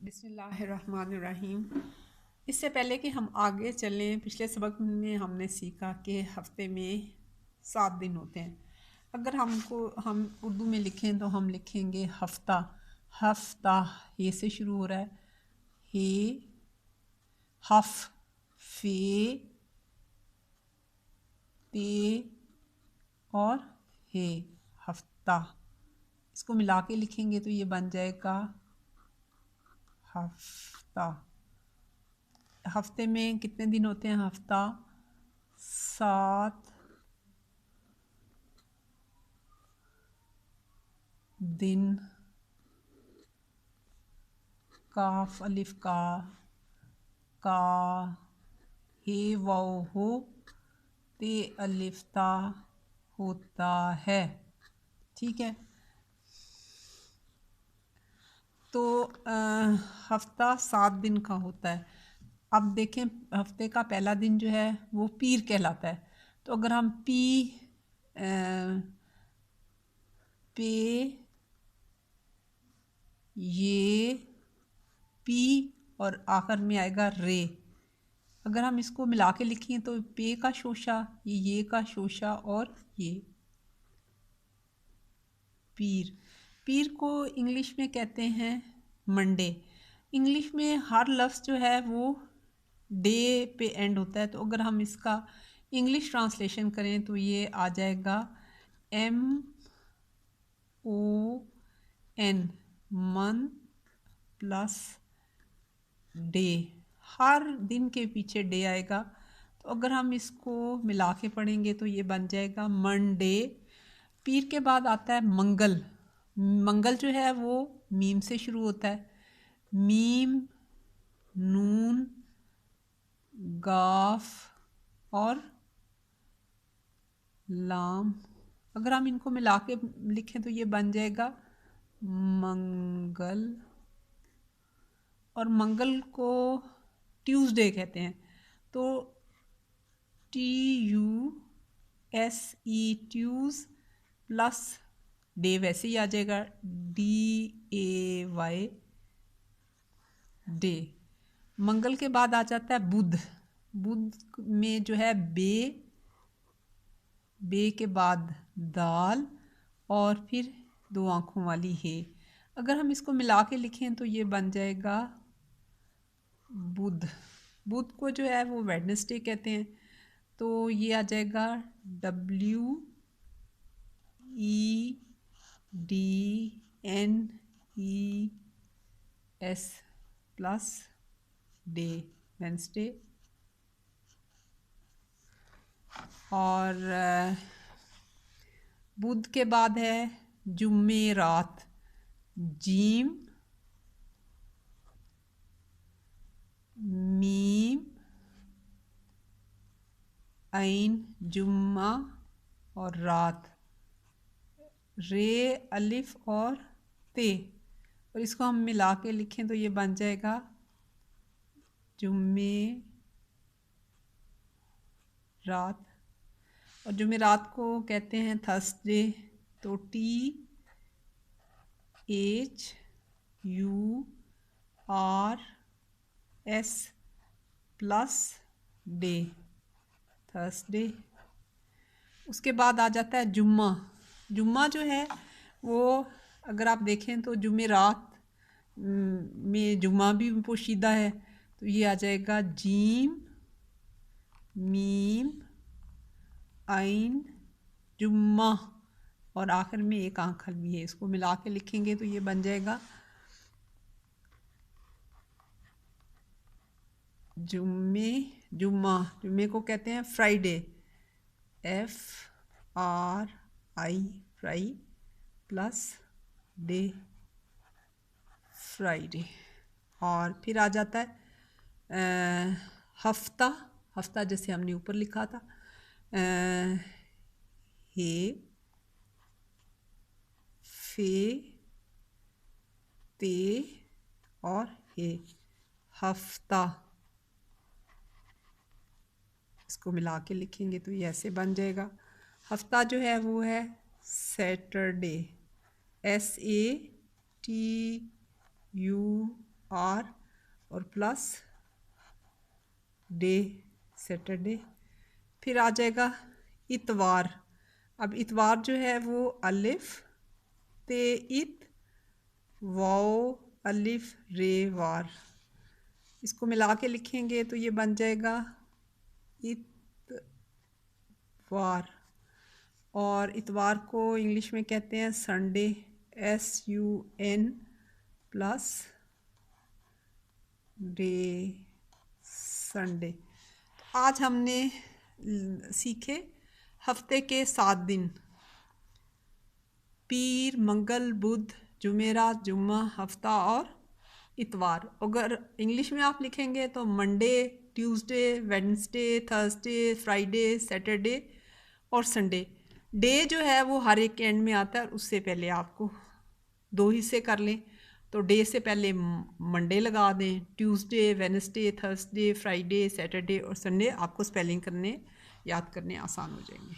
बिस्मिल्लाहिर्रहमानिर्रहीम। इससे पहले कि हम आगे चलें, पिछले सबक में हमने सीखा कि हफ्ते में 7 दिन होते हैं। अगर हम उर्दू में लिखें तो हम लिखेंगे हफ्ता। हफ्ता ये से शुरू हो रहा है, हे, हफ, फे, पे और हे, हफ्ता। इसको मिला के लिखेंगे तो ये बन जाएगा हफ्ता। हफ्ते में कितने दिन होते हैं? हफ्ता 7 दिन। काफ अलिफ का, हे वाओ हो, ते अलिफ ता होता है। ठीक है, तो हफ्ता 7 दिन का होता है। अब देखें, हफ्ते का पहला दिन जो है वो पीर कहलाता है। तो अगर हम पे, ये, पी और आखिर में आएगा रे। अगर हम इसको मिला के लिखें तो पे का शोशा, ये का शोशा और ये पीर। पीर को इंग्लिश में कहते हैं मंडे। इंग्लिश में हर लफ्ज़ जो है वो डे पे एंड होता है। तो अगर हम इसका इंग्लिश ट्रांसलेशन करें तो ये आ जाएगा MON, मंथ प्लस डे। हर दिन के पीछे डे आएगा। तो अगर हम इसको मिला के पढ़ेंगे तो ये बन जाएगा मंडे। पीर के बाद आता है मंगल। मंगल जो है वो मीम से शुरू होता है। मीम, नून, गाफ और लाम। अगर हम इनको मिला के लिखें तो ये बन जाएगा मंगल। और मंगल को ट्यूसडे कहते हैं। तो TUSE ट्यूज प्लस डे वैसे ही आ जाएगा DAY डे। मंगल के बाद आ जाता है बुध। बुध में जो है बे के बाद दाल और फिर 2 आँखों वाली है। अगर हम इसको मिला के लिखें तो ये बन जाएगा बुध। बुध को जो है वो वेडनेसडे कहते हैं। तो ये आ जाएगा WEDNES प्लस डे, वेंसडे। और बुध के बाद है जुम्मे रात। जीम, मीम, ऐन, जुम्मा और रात, रे, अलिफ और ते। और इसको हम मिला के लिखें तो ये बन जाएगा जुम्मे रात। और जुमेरात को कहते हैं थर्सडे। तो THURS प्लस डे, थर्सडे। उसके बाद आ जाता है जुम्मा। जुम्मा जो है वो अगर आप देखें तो जुमेरात में जुम्मा भी पोशीदा है। तो ये आ जाएगा जीम, मीम, ऐन, जुम्मा और आखिर में एक आंखल भी है। इसको मिला के लिखेंगे तो ये बन जाएगा जुम्मे। जुम्मे को कहते हैं Friday, FRI, fry plus day, Friday. और फिर आ जाता है हफ्ता। हफ्ता जैसे हमने ऊपर लिखा था, हे, फे, ते और हे, हफ्ता। इसको मिला के लिखेंगे तो ये ऐसे बन जाएगा। हफ्ता जो है वो है सैटरडे, SATURDAY। आर और प्लस डे सैटरडे। फिर आ जाएगा इतवार। अब इतवार जो है वो अलिफ ते इत वाओ अलिफ रे वार, इसको मिला के लिखेंगे तो ये बन जाएगा इतवार। और इतवार को इंग्लिश में कहते हैं Sunday, SUN plus day Sunday. आज हमने सीखे हफ्ते के 7 दिन, पीर मंगल बुध जुमेरात जुम्मा हफ्ता और इतवार। अगर इंग्लिश में आप लिखेंगे तो Monday Tuesday Wednesday Thursday Friday Saturday और संडे। डे जो है वो हर एक एंड में आता है और उससे पहले आपको 2 हिस्से कर लें। तो डे से पहले मंडे लगा दें, Tuesday Wednesday Thursday Friday Saturday और संडे, आपको स्पेलिंग करने याद करने आसान हो जाएंगे।